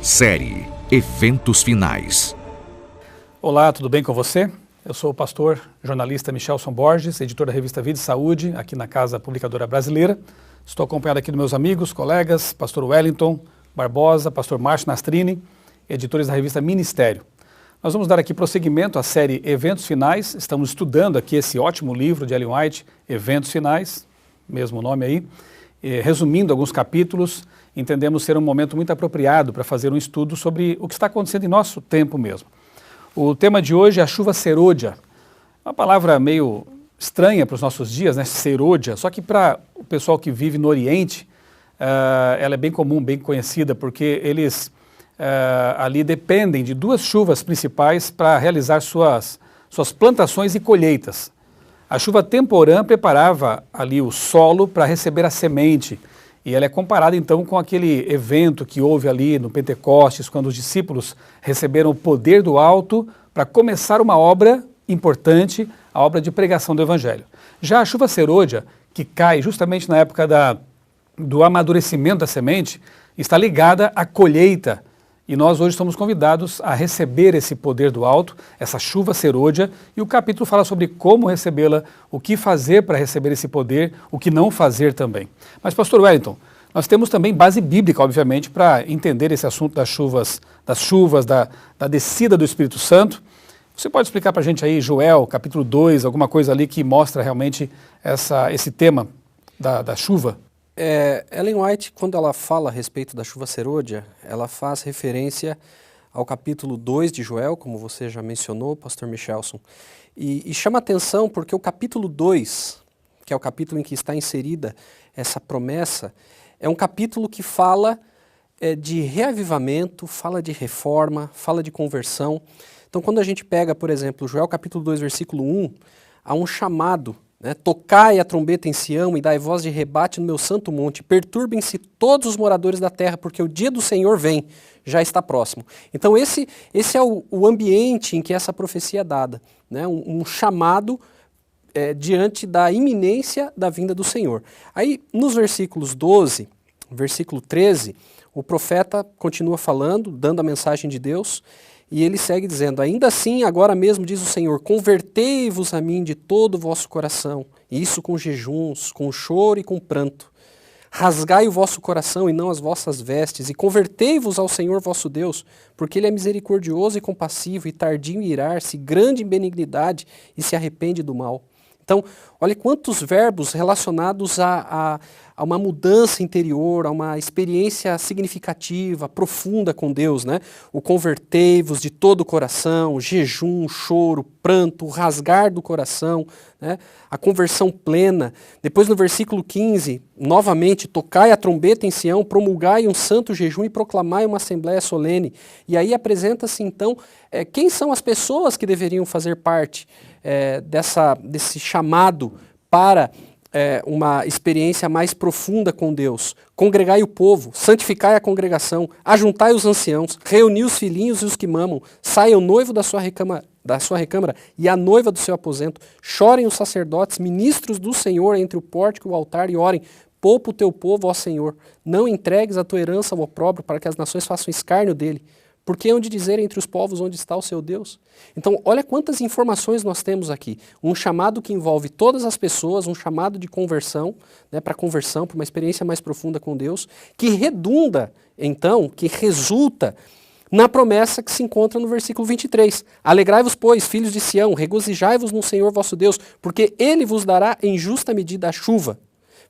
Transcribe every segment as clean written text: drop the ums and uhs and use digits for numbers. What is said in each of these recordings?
Série Eventos Finais. Olá, tudo bem com você? Eu sou o pastor jornalista Michelson Borges, editor da revista Vida e Saúde, aqui na Casa Publicadora Brasileira. Estou acompanhado aqui dos meus amigos, colegas, pastor Wellington Barbosa, pastor Márcio Nastrini, editores da revista Ministério. Nós vamos dar aqui prosseguimento à série Eventos Finais. Estamos estudando aqui esse ótimo livro de Ellen White, Eventos Finais, mesmo nome aí. Resumindo alguns capítulos, entendemos ser um momento muito apropriado para fazer um estudo sobre o que está acontecendo em nosso tempo mesmo. O tema de hoje é a chuva serôdia, uma palavra meio estranha para os nossos dias, né? Serôdia, só que para o pessoal que vive no Oriente, ela é bem comum, bem conhecida, porque eles ali dependem de duas chuvas principais para realizar suas plantações e colheitas. A chuva temporã preparava ali o solo para receber a semente, e ela é comparada então com aquele evento que houve ali no Pentecostes, quando os discípulos receberam o poder do alto para começar uma obra importante, a obra de pregação do Evangelho. Já a chuva serôdia, que cai justamente na época do amadurecimento da semente, está ligada à colheita. E nós hoje estamos convidados a receber esse poder do alto, essa chuva serôdia, e o capítulo fala sobre como recebê-la, o que fazer para receber esse poder, o que não fazer também. Mas, pastor Wellington, nós temos também base bíblica, obviamente, para entender esse assunto das chuvas, da descida do Espírito Santo. Você pode explicar para a gente aí, Joel, capítulo 2, alguma coisa ali que mostra realmente esse tema da chuva? Ellen White, quando ela fala a respeito da chuva serôdia, ela faz referência ao capítulo 2 de Joel, como você já mencionou, pastor Michelson, e chama atenção porque o capítulo 2, que é o capítulo em que está inserida essa promessa, é um capítulo que fala de reavivamento, fala de reforma, fala de conversão. Então, quando a gente pega, por exemplo, Joel capítulo 2, versículo 1, há um chamado, né? Tocai a trombeta em Sião e dai voz de rebate no meu santo monte, perturbem-se todos os moradores da terra, porque o dia do Senhor vem, já está próximo. Então esse é o ambiente em que essa profecia é dada, né? Um chamado diante da iminência da vinda do Senhor. Aí nos versículos 12, versículo 13, o profeta continua falando, dando a mensagem de Deus, e ele segue dizendo, ainda assim, agora mesmo diz o Senhor, convertei-vos a mim de todo o vosso coração, e isso com jejuns, com choro e com pranto. Rasgai o vosso coração e não as vossas vestes, e convertei-vos ao Senhor vosso Deus, porque Ele é misericordioso e compassivo, e tardio em irar-se, grande em benignidade, e se arrepende do mal. Então, olha quantos verbos relacionados a uma mudança interior, a uma experiência significativa, profunda com Deus, né? O convertei-vos de todo o coração, jejum, choro, pranto, rasgar do coração, né? A conversão plena. Depois no versículo 15, novamente, tocai a trombeta em Sião, promulgai um santo jejum e proclamai uma assembleia solene. E aí apresenta-se então quem são as pessoas que deveriam fazer parte desse chamado para uma experiência mais profunda com Deus. Congregai o povo, santificai a congregação, ajuntai os anciãos, reuni os filhinhos e os que mamam, saia o noivo da sua recâmara e a noiva do seu aposento, chorem os sacerdotes, ministros do Senhor entre o pórtico e o altar e orem, poupa o teu povo, ó Senhor, não entregues a tua herança ao opróbrio para que as nações façam escárnio dele. Porque hão de dizer entre os povos onde está o seu Deus? Então, olha quantas informações nós temos aqui. Um chamado que envolve todas as pessoas, um chamado de conversão, né, para conversão, para uma experiência mais profunda com Deus, que redunda, então, que resulta na promessa que se encontra no versículo 23. Alegrai-vos, pois, filhos de Sião, regozijai-vos no Senhor vosso Deus, porque Ele vos dará em justa medida a chuva.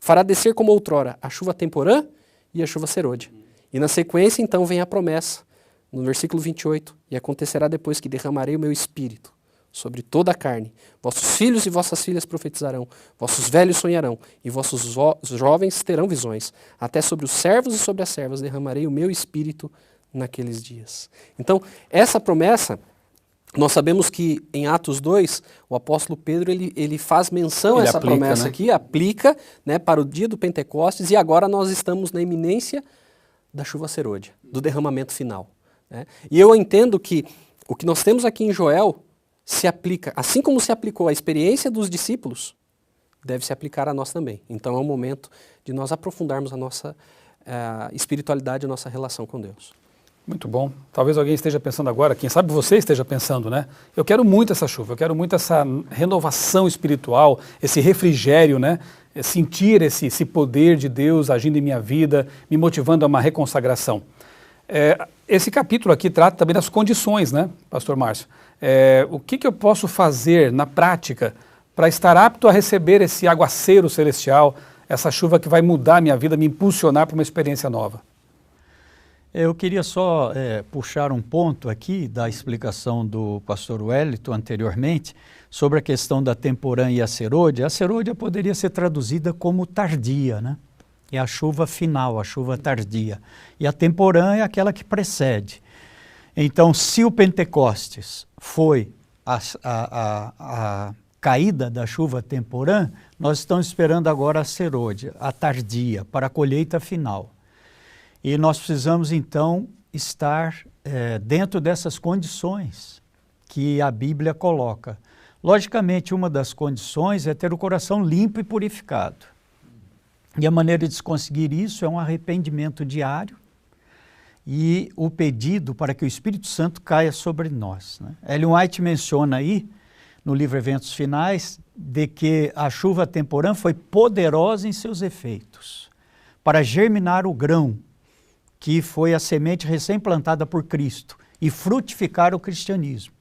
Fará descer como outrora a chuva temporã e a chuva serôdia. E na sequência, então, vem a promessa. No versículo 28, e acontecerá depois que derramarei o meu espírito sobre toda a carne. Vossos filhos e vossas filhas profetizarão, vossos velhos sonharão, e vossos jovens terão visões. Até sobre os servos e sobre as servas derramarei o meu espírito naqueles dias. Então, essa promessa, nós sabemos que em Atos 2, o apóstolo Pedro ele faz menção a essa promessa, né? Aqui, aplica, né, para o dia do Pentecostes, e agora nós estamos na iminência da chuva serôdia, do derramamento final. E eu entendo que o que nós temos aqui em Joel se aplica, assim como se aplicou à experiência dos discípulos, deve se aplicar a nós também. Então é o momento de nós aprofundarmos a nossa espiritualidade, a nossa relação com Deus. Muito bom. Talvez alguém esteja pensando agora, quem sabe você esteja pensando, né? Eu quero muito essa chuva, eu quero muito essa renovação espiritual, esse refrigério, né? Sentir esse poder de Deus agindo em minha vida, me motivando a uma reconsagração. Esse capítulo aqui trata também das condições, né, Pastor Márcio? O que eu posso fazer na prática para estar apto a receber esse aguaceiro celestial, essa chuva que vai mudar a minha vida, me impulsionar para uma experiência nova? Eu queria só puxar um ponto aqui da explicação do pastor Wellington anteriormente sobre a questão da temporã e a serôdia. A serôdia poderia ser traduzida como tardia, né? É a chuva final, a chuva tardia. E a temporã é aquela que precede. Então, se o Pentecostes foi a caída da chuva temporã, nós estamos esperando agora a serôdia, a tardia, para a colheita final. E nós precisamos, então, estar dentro dessas condições que a Bíblia coloca. Logicamente, uma das condições é ter o coração limpo e purificado. E a maneira de se conseguir isso é um arrependimento diário e o pedido para que o Espírito Santo caia sobre nós, né? Ellen White menciona aí, no livro Eventos Finais, de que a chuva temporã foi poderosa em seus efeitos para germinar o grão, que foi a semente recém-plantada por Cristo, e frutificar o cristianismo.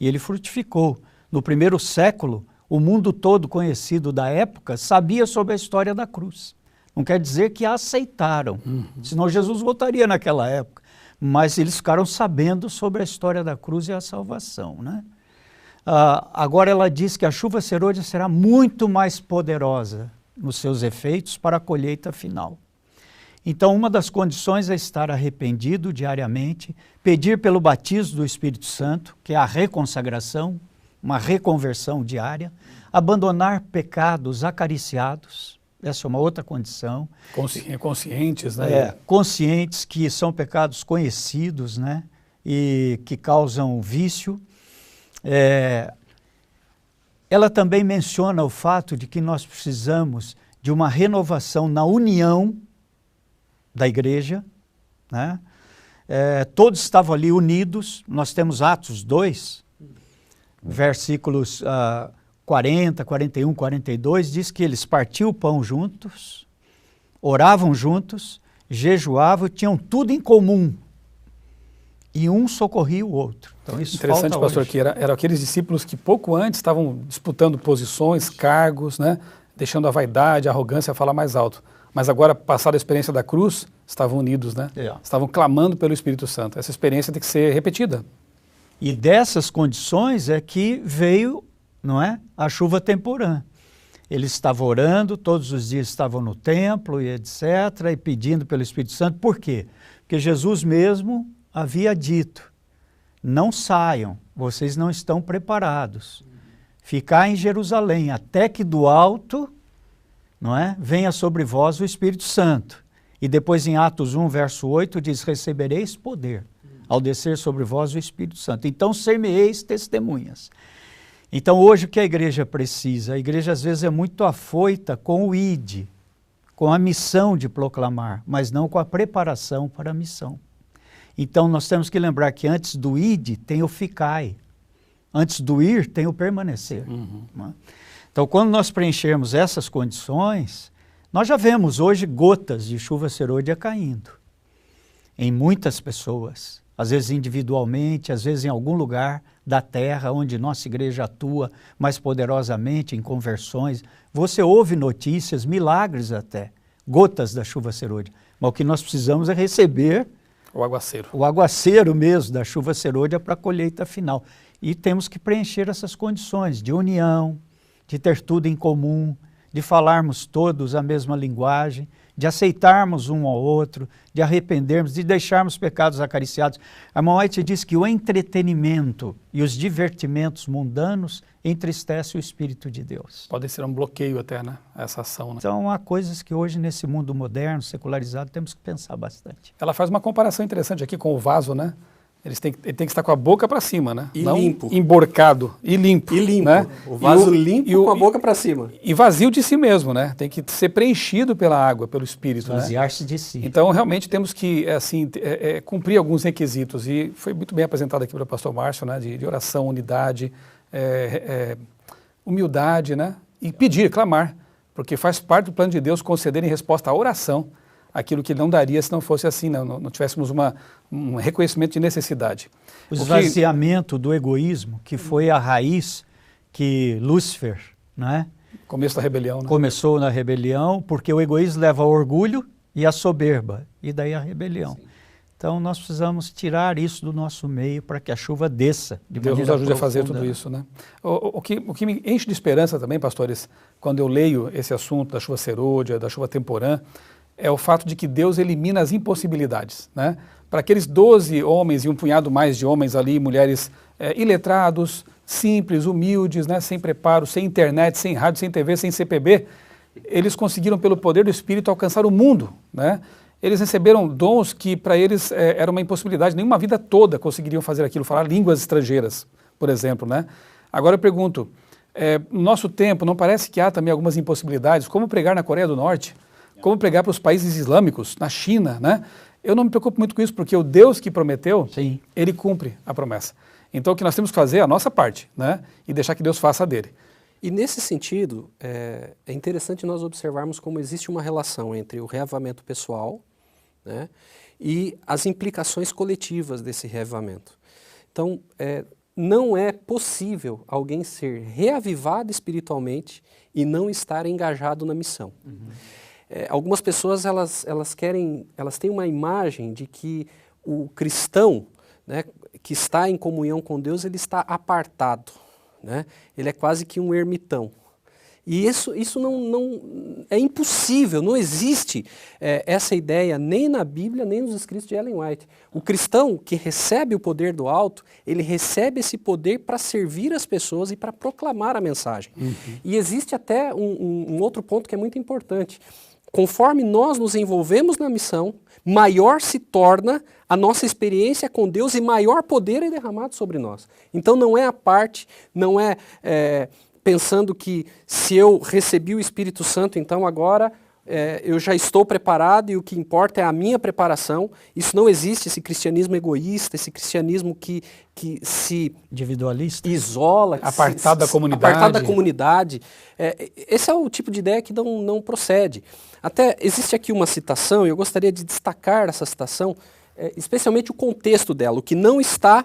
E ele frutificou. No primeiro século, o mundo todo conhecido da época sabia sobre a história da cruz. Não quer dizer que a aceitaram, senão Jesus voltaria naquela época. Mas eles ficaram sabendo sobre a história da cruz e a salvação, né? Agora ela diz que a chuva serôdia será muito mais poderosa nos seus efeitos para a colheita final. Então, uma das condições é estar arrependido diariamente, pedir pelo batismo do Espírito Santo, que é a reconsagração, uma reconversão diária, abandonar pecados acariciados, essa é uma outra condição. Conscientes, né? Conscientes que são pecados conhecidos, né? E que causam vício. Ela também menciona o fato de que nós precisamos de uma renovação na união da igreja, né? Todos estavam ali unidos. Nós temos Atos 2, versículos 40, 41, 42, diz que eles partiam o pão juntos, oravam juntos, jejuavam, tinham tudo em comum, e um socorria o outro. Então, isso interessante, pastor, que eram aqueles discípulos que pouco antes estavam disputando posições, cargos, né? Deixando a vaidade, a arrogância falar mais alto. Mas agora, passada a experiência da cruz, estavam unidos, né? Estavam clamando pelo Espírito Santo. Essa experiência tem que ser repetida. E dessas condições é que veio, não é, a chuva temporã. Eles estavam orando, todos os dias estavam no templo e etc., e pedindo pelo Espírito Santo. Por quê? Porque Jesus mesmo havia dito, não saiam, vocês não estão preparados. Ficar em Jerusalém, até que do alto, não é, venha sobre vós o Espírito Santo. E depois em Atos 1, verso 8, diz, recebereis poder ao descer sobre vós o Espírito Santo. Então, ser-me-eis testemunhas. Então, hoje o que a igreja precisa? A igreja às vezes é muito afoita com o ID, com a missão de proclamar, mas não com a preparação para a missão. Então, nós temos que lembrar que antes do ID tem o ficai, antes do ir tem o permanecer. Né? Então, quando nós preenchermos essas condições, nós já vemos hoje gotas de chuva serôdia caindo em muitas pessoas, às vezes individualmente, às vezes em algum lugar da terra onde nossa igreja atua mais poderosamente em conversões. Você ouve notícias, milagres até, gotas da chuva serôdia. Mas o que nós precisamos é receber o aguaceiro. O aguaceiro mesmo da chuva serôdia para a colheita final. E temos que preencher essas condições de união, de ter tudo em comum, de falarmos todos a mesma linguagem, de aceitarmos um ao outro, de arrependermos, de deixarmos pecados acariciados. A irmã White diz que o entretenimento e os divertimentos mundanos entristecem o Espírito de Deus. Pode ser um bloqueio até, né? Essa ação, né? Então, há coisas que hoje, nesse mundo moderno, secularizado, temos que pensar bastante. Ela faz uma comparação interessante aqui com o vaso, né? Ele tem que estar com a boca para cima, né? E não limpo. Emborcado. E limpo. E limpo. Né? O vaso limpo com a boca para cima. E vazio de si mesmo, né? Tem que ser preenchido pela água, pelo Espírito. Vaziar-se de si. Então, realmente, temos que assim, cumprir alguns requisitos. E foi muito bem apresentado aqui pelo pastor Márcio, né? De oração, unidade, humildade, né? E pedir, clamar. Porque faz parte do plano de Deus conceder em resposta à oração aquilo que ele não daria se não fosse assim, não tivéssemos um reconhecimento de necessidade. O esvaziamento do egoísmo, que foi a raiz que Lúcifer, né? Começo da rebelião, né? Começou na rebelião, porque o egoísmo leva ao orgulho e à soberba, e daí a rebelião. Sim. Então nós precisamos tirar isso do nosso meio para que a chuva desça de Deus nos ajude profunda. a fazer tudo isso, né? O que me enche de esperança também, pastores, quando eu leio esse assunto da chuva serôdia, da chuva temporã, é o fato de que Deus elimina as impossibilidades, né? Para aqueles 12 homens e um punhado mais de homens ali, mulheres iletrados, simples, humildes, né? Sem preparo, sem internet, sem rádio, sem TV, sem CPB, eles conseguiram, pelo poder do Espírito, alcançar o mundo, né? Eles receberam dons que para eles era uma impossibilidade, nenhuma vida toda conseguiriam fazer aquilo, falar línguas estrangeiras, por exemplo, né? Agora eu pergunto, no nosso tempo, não parece que há também algumas impossibilidades? Como pregar na Coreia do Norte? Como pregar para os países islâmicos, na China, né? Eu não me preocupo muito com isso, porque o Deus que prometeu, Sim, ele cumpre a promessa. Então o que nós temos que fazer é a nossa parte, né? E deixar que Deus faça a dele. E nesse sentido, é interessante nós observarmos como existe uma relação entre o reavivamento pessoal, né, e as implicações coletivas desse reavivamento. Então, não é possível alguém ser reavivado espiritualmente e não estar engajado na missão. Uhum. Algumas pessoas elas têm uma imagem de que o cristão, né, que está em comunhão com Deus, ele está apartado, né? Ele é quase que um ermitão. E isso não é impossível, não existe essa ideia nem na Bíblia, nem nos escritos de Ellen White. O cristão que recebe o poder do alto, ele recebe esse poder para servir as pessoas e para proclamar a mensagem. Uhum. E existe até um outro ponto que é muito importante. Conforme nós nos envolvemos na missão, maior se torna a nossa experiência com Deus e maior poder é derramado sobre nós. Então não é a parte, não é pensando que se eu recebi o Espírito Santo, então agora eu já estou preparado e o que importa é a minha preparação. Isso não existe, esse cristianismo egoísta, esse cristianismo que se individualista, isola, apartado da comunidade. Apartado da comunidade. Esse é o tipo de ideia que não procede. Até existe aqui uma citação, e eu gostaria de destacar essa citação, especialmente o contexto dela, o que não está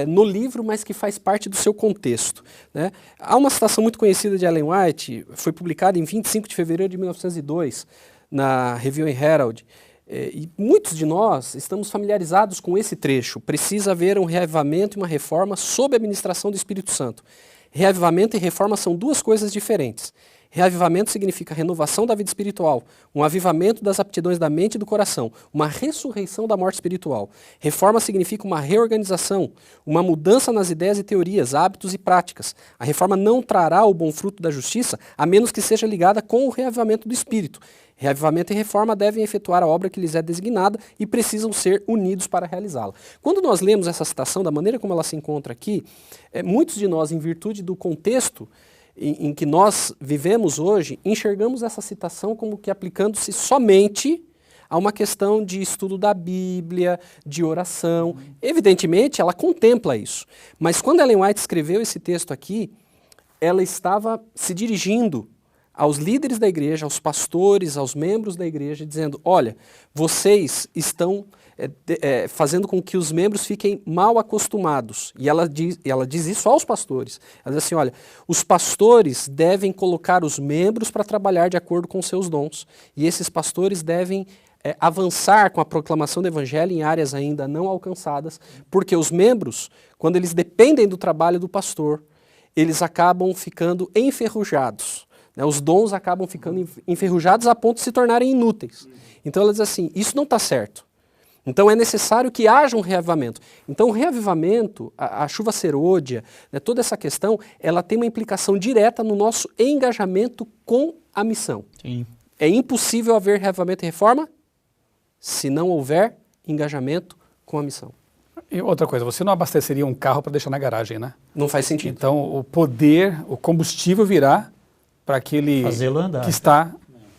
no livro, mas que faz parte do seu contexto, né? Há uma citação muito conhecida de Ellen White, foi publicada em 25 de fevereiro de 1902, na Review and Herald, e muitos de nós estamos familiarizados com esse trecho. Precisa haver um reavivamento e uma reforma sob a administração do Espírito Santo. Reavivamento e reforma são duas coisas diferentes. Reavivamento significa renovação da vida espiritual, um avivamento das aptidões da mente e do coração, uma ressurreição da morte espiritual. Reforma significa uma reorganização, uma mudança nas ideias e teorias, hábitos e práticas. A reforma não trará o bom fruto da justiça, a menos que seja ligada com o reavivamento do espírito. Reavivamento e reforma devem efetuar a obra que lhes é designada e precisam ser unidos para realizá-la. Quando nós lemos essa citação, da maneira como ela se encontra aqui, muitos de nós, em virtude do contexto em que nós vivemos hoje, enxergamos essa citação como que aplicando-se somente a uma questão de estudo da Bíblia, de oração. Evidentemente, ela contempla isso. Mas quando Ellen White escreveu esse texto aqui, ela estava se dirigindo aos líderes da igreja, aos pastores, aos membros da igreja, dizendo, olha, vocês estão fazendo com que os membros fiquem mal acostumados. E ela diz isso aos pastores. Ela diz assim, olha, os pastores devem colocar os membros para trabalhar de acordo com seus dons. E esses pastores devem avançar com a proclamação do evangelho em áreas ainda não alcançadas, porque os membros, quando eles dependem do trabalho do pastor, eles acabam ficando enferrujados. Os dons acabam ficando enferrujados a ponto de se tornarem inúteis. Então ela diz assim, isso não está certo. Então é necessário que haja um reavivamento. Então o reavivamento, a chuva serôdia, né, toda essa questão, ela tem uma implicação direta no nosso engajamento com a missão. Sim. É impossível haver reavivamento e reforma se não houver engajamento com a missão. E outra coisa, você não abasteceria um carro para deixar na garagem, né? Não faz sentido. Então, o poder, o combustível virá para aquele que está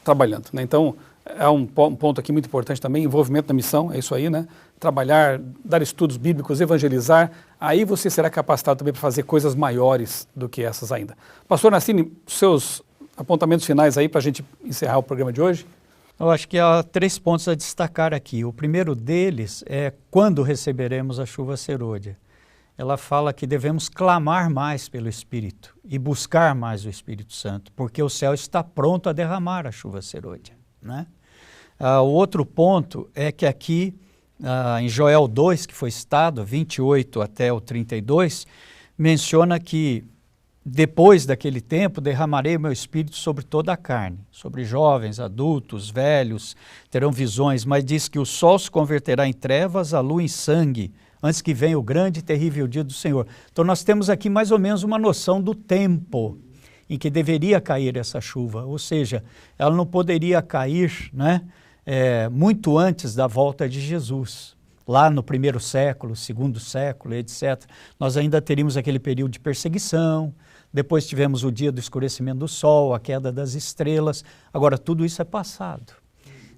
trabalhando, né? Então, é um ponto aqui muito importante também, envolvimento na missão, é isso aí, né? Trabalhar, dar estudos bíblicos, evangelizar, aí você será capacitado também para fazer coisas maiores do que essas ainda. Pastor Nassini, seus apontamentos finais aí para a gente encerrar o programa de hoje? Eu acho que há 3 pontos a destacar aqui. O primeiro deles é quando receberemos a chuva serôdia. Ela fala que devemos clamar mais pelo Espírito e buscar mais o Espírito Santo, porque o céu está pronto a derramar a chuva serôdia, né? O outro ponto é que aqui, em Joel 2, que foi citado, 28 até o 32, menciona que depois daquele tempo derramarei o meu Espírito sobre toda a carne, sobre jovens, adultos, velhos, terão visões, mas diz que o sol se converterá em trevas, a lua em sangue, antes que venha o grande e terrível dia do Senhor. Então nós temos aqui mais ou menos uma noção do tempo em que deveria cair essa chuva, ou seja, ela não poderia cair, né, muito antes da volta de Jesus. Lá no 1º século, 2º século, etc., nós ainda teríamos aquele período de perseguição, depois tivemos o dia do escurecimento do sol, a queda das estrelas, agora tudo isso é passado.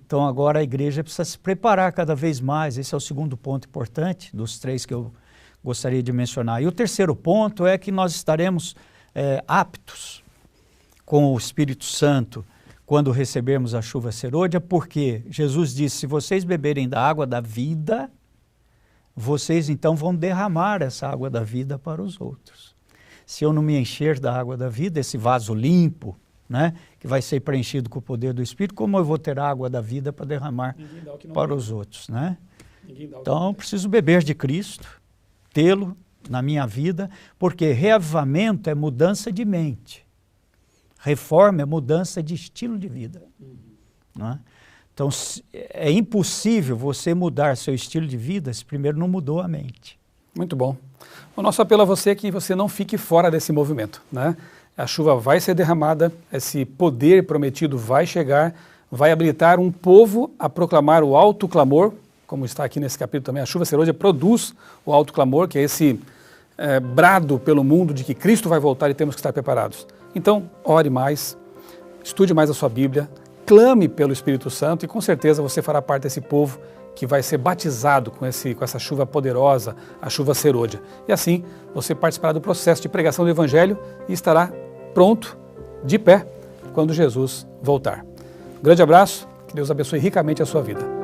Então agora a igreja precisa se preparar cada vez mais, esse é o segundo ponto importante, dos 3 que eu gostaria de mencionar. E o terceiro ponto é que nós estaremos aptos com o Espírito Santo quando recebermos a chuva serôdia, porque Jesus disse, se vocês beberem da água da vida, vocês então vão derramar essa água da vida para os outros. Se eu não me encher da água da vida, esse vaso limpo, né, que vai ser preenchido com o poder do Espírito, como eu vou ter a água da vida para derramar para os outros, né? Então, eu preciso beber de Cristo, tê-lo na minha vida, porque reavivamento é mudança de mente, reforma é mudança de estilo de vida, né? Então, é impossível você mudar seu estilo de vida se primeiro não mudou a mente. Muito bom. O nosso apelo a você é que você não fique fora desse movimento, né? A chuva vai ser derramada, esse poder prometido vai chegar, vai habilitar um povo a proclamar o alto clamor, como está aqui nesse capítulo também, a chuva serôdia produz o alto clamor, que é esse brado pelo mundo de que Cristo vai voltar e temos que estar preparados. Então, ore mais, estude mais a sua Bíblia, clame pelo Espírito Santo e com certeza você fará parte desse povo que vai ser batizado com essa chuva poderosa, a chuva serôdia. E assim, você participará do processo de pregação do Evangelho e estará pronto, de pé, quando Jesus voltar. Um grande abraço, que Deus abençoe ricamente a sua vida.